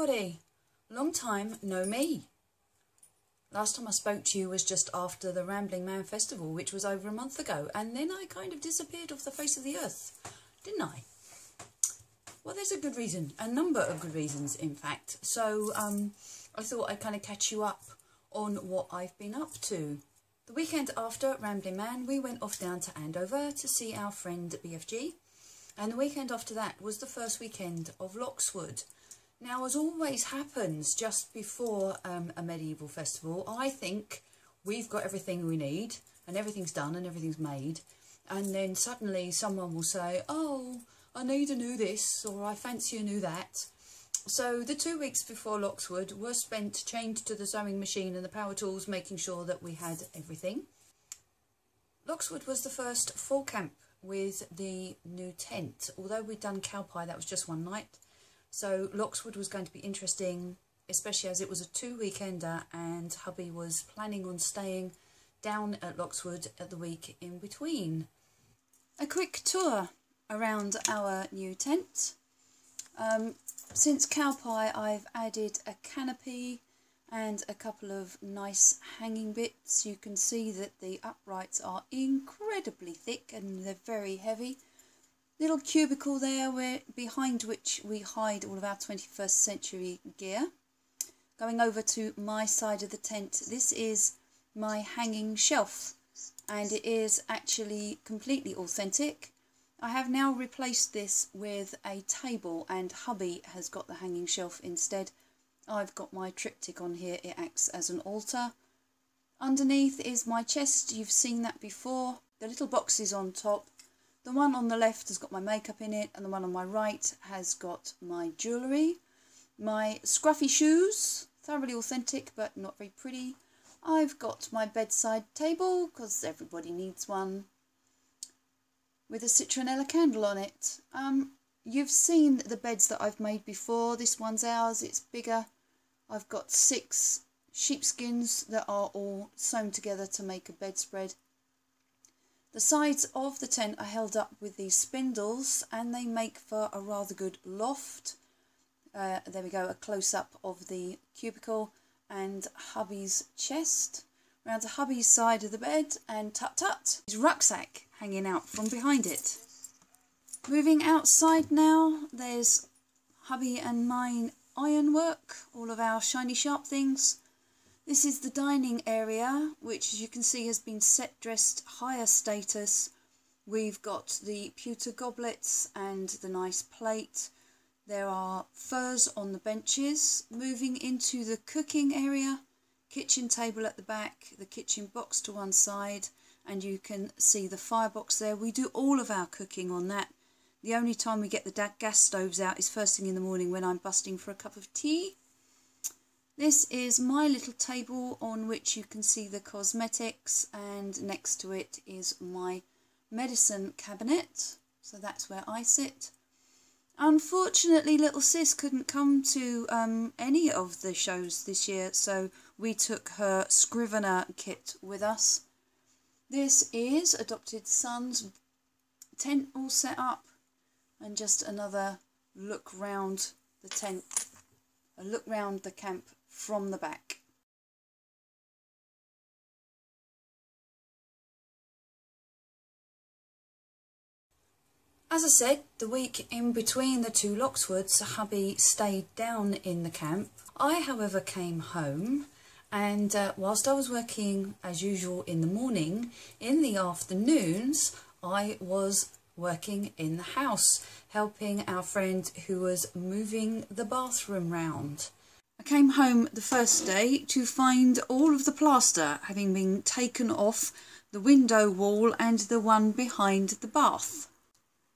everybody, long time no me. Last time I spoke to you was just after the Rambling Man Festival, which was over a month ago, and then I kind of disappeared off the face of the earth, didn't I? Well, there's a good reason, a number of good reasons in fact, so I thought I'd kind of catch you up on what I've been up to. The weekend after Rambling Man, we went off down to Andover to see our friend BFG, and the weekend after that was the first weekend of Lockswood. Now, as always happens just before a medieval festival, I think we've got everything we need and everything's done and everything's made, and then suddenly someone will say, oh, I need a new this, or I fancy a new that. So the 2 weeks before Lockswood were spent chained to the sewing machine and the power tools, making sure that we had everything. Lockswood was the first full camp with the new tent. Although we'd done Cowpie, that was just one night. So Lockswood was going to be interesting, especially as it was a 2-weekender and hubby was planning on staying down at Lockswood at the week in between. A quick tour around our new tent. Since Cowpie I've added a canopy and a couple of nice hanging bits. You can see that the uprights are incredibly thick and they're very heavy. Little cubicle there behind which we hide all of our 21st century gear. Going over to my side of the tent, this is my hanging shelf and it is actually completely authentic. I have now replaced this with a table and hubby has got the hanging shelf instead. I've got my triptych on here, it acts as an altar. Underneath is my chest, you've seen that before. The little boxes on top. The one on the left has got my makeup in it and the one on my right has got my jewellery. My scruffy shoes, thoroughly authentic but not very pretty. I've got my bedside table because everybody needs one, with a citronella candle on it. You've seen the beds that I've made before. This one's ours, it's bigger. I've got 6 sheepskins that are all sewn together to make a bedspread. The sides of the tent are held up with these spindles and they make for a rather good loft. There we go, a close-up of the cubicle and hubby's chest. Round to hubby's side of the bed and tut-tut, his rucksack hanging out from behind it. Moving outside now, there's hubby and mine ironwork, all of our shiny sharp things. This is the dining area, which as you can see has been set dressed higher status. We've got the pewter goblets and the nice plate. There are furs on the benches. Moving into the cooking area, kitchen table at the back, the kitchen box to one side, and you can see the firebox there. We do all of our cooking on that. The only time we get the gas stoves out is first thing in the morning when I'm busting for a cup of tea. This is my little table on which you can see the cosmetics, and next to it is my medicine cabinet, so that's where I sit. Unfortunately, little sis couldn't come to any of the shows this year, so we took her Scrivener kit with us. This is Adopted Son's tent all set up, and just another look round the tent, a look round the camp from the back. As I said, the week in between the two Lockswoods, hubby stayed down in the camp. I, however, came home, and whilst I was working as usual in the morning, in the afternoons I was working in the house, helping our friend who was moving the bathroom round. I came home the first day to find all of the plaster having been taken off the window wall and the one behind the bath.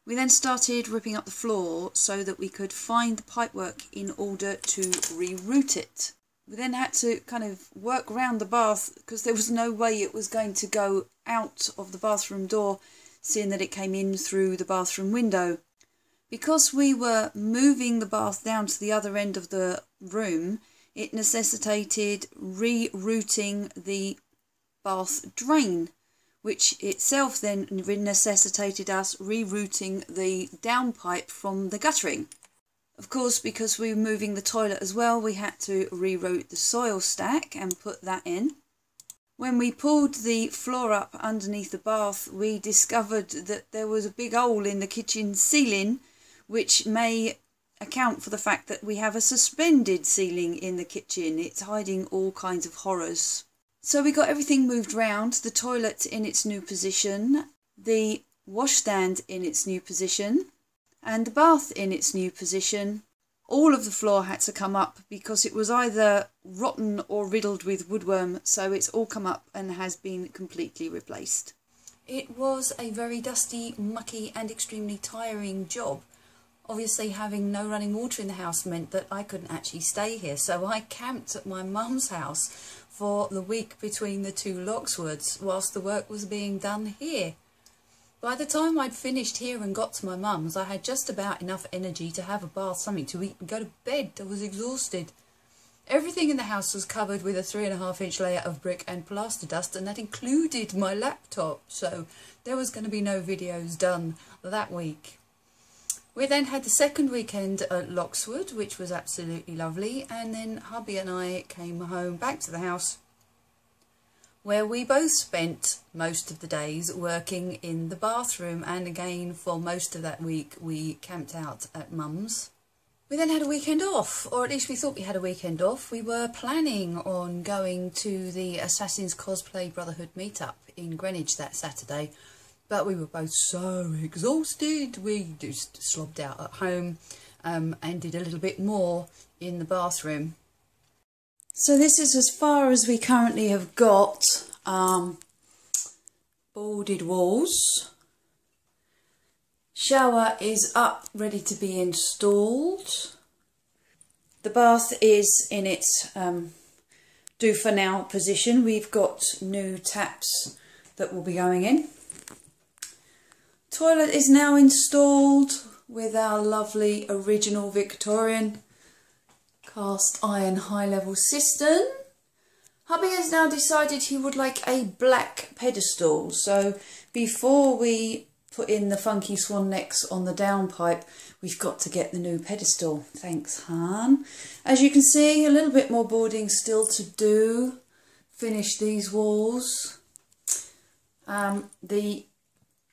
We then started ripping up the floor so that we could find the pipework in order to reroute it. We then had to kind of work around the bath because there was no way it was going to go out of the bathroom door, seeing that it came in through the bathroom window. Because we were moving the bath down to the other end of the room, it necessitated rerouting the bath drain, which itself then necessitated us rerouting the downpipe from the guttering. Of course, because we were moving the toilet as well, we had to re-route the soil stack and put that in. When we pulled the floor up underneath the bath, we discovered that there was a big hole in the kitchen ceiling, which may account for the fact that we have a suspended ceiling in the kitchen. It's hiding all kinds of horrors. So we got everything moved round, the toilet in its new position, the washstand in its new position, and the bath in its new position. All of the floor had to come up because it was either rotten or riddled with woodworm, so it's all come up and has been completely replaced. It was a very dusty, mucky and extremely tiring job. Obviously having no running water in the house meant that I couldn't actually stay here, so I camped at my mum's house for the week between the two Lockswoods whilst the work was being done here. By the time I'd finished here and got to my mum's, I had just about enough energy to have a bath, something to eat and go to bed. I was exhausted. Everything in the house was covered with a 3.5-inch layer of brick and plaster dust, and that included my laptop, so there was going to be no videos done that week. We then had the second weekend at Lockswood, which was absolutely lovely, and then hubby and I came home back to the house, where we both spent most of the days working in the bathroom, and again for most of that week we camped out at mum's. We then had a weekend off, or at least we thought we had a weekend off. We were planning on going to the Assassin's Cosplay Brotherhood meetup in Greenwich that Saturday, but we were both so exhausted we just slobbed out at home and did a little bit more in the bathroom. So this is as far as we currently have got. Boarded walls. Shower is up, ready to be installed. The bath is in its do for now position. We've got new taps that will be going in. Toilet is now installed with our lovely original Victorian cast iron high level cistern. Hubby has now decided he would like a black pedestal, so before we put in the funky swan necks on the downpipe, we've got to get the new pedestal. Thanks, Han. As you can see, a little bit more boarding still to do. Finish these walls. The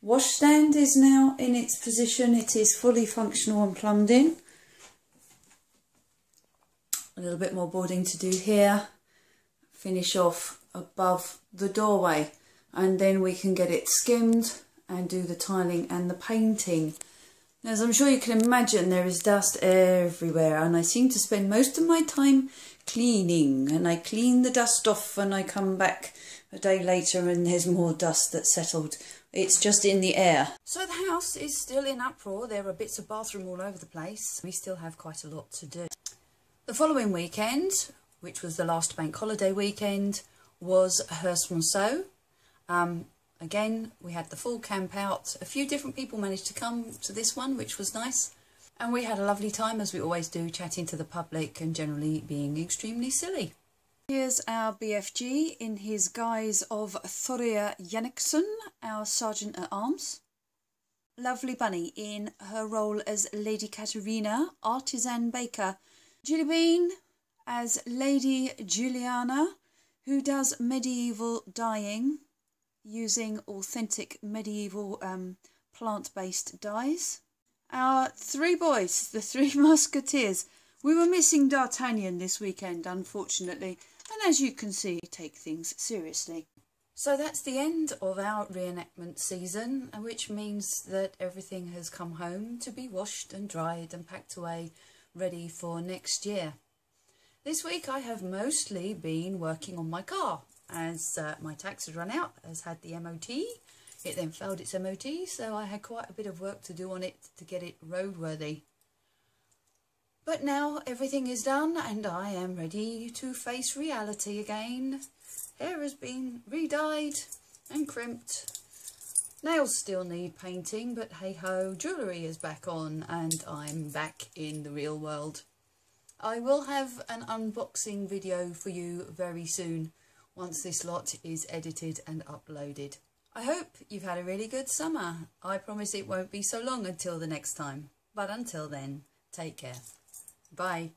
washstand is now in its position. It is fully functional and plumbed in. A little bit more boarding to do here. Finish off above the doorway, and then we can get it skimmed and do the tiling and the painting. As I'm sure you can imagine, there is dust everywhere, and I seem to spend most of my time cleaning, and I clean the dust off and I come back a day later and there's more dust that's settled. It's just in the air. So the house is still in uproar. There are bits of bathroom all over the place. We still have quite a lot to do. The following weekend, which was the last bank holiday weekend, was Herstmonceux. Again, we had the full camp out. A few different people managed to come to this one, which was nice. And we had a lovely time, as we always do, chatting to the public and generally being extremely silly. Here's our BFG in his guise of Thorir Janniksson, our Sergeant-at-Arms. Lovely Bunny in her role as Lady Katarina, artisan baker. Julie Bean as Lady Juliana, who does medieval dyeing using authentic medieval plant-based dyes. Our three boys, the Three Musketeers. We were missing D'Artagnan this weekend, unfortunately, and as you can see, take things seriously. So that's the end of our reenactment season, which means that everything has come home to be washed and dried and packed away, ready for next year. This week I have mostly been working on my car, as my tax had run out, has had the MOT. It then failed its MOT, so I had quite a bit of work to do on it to get it roadworthy. But now everything is done and I am ready to face reality again. Hair has been re-dyed and crimped. Nails still need painting, but hey ho, jewellery is back on and I'm back in the real world. I will have an unboxing video for you very soon, once this lot is edited and uploaded. I hope you've had a really good summer. I promise it won't be so long until the next time. But until then, Take care. Bye.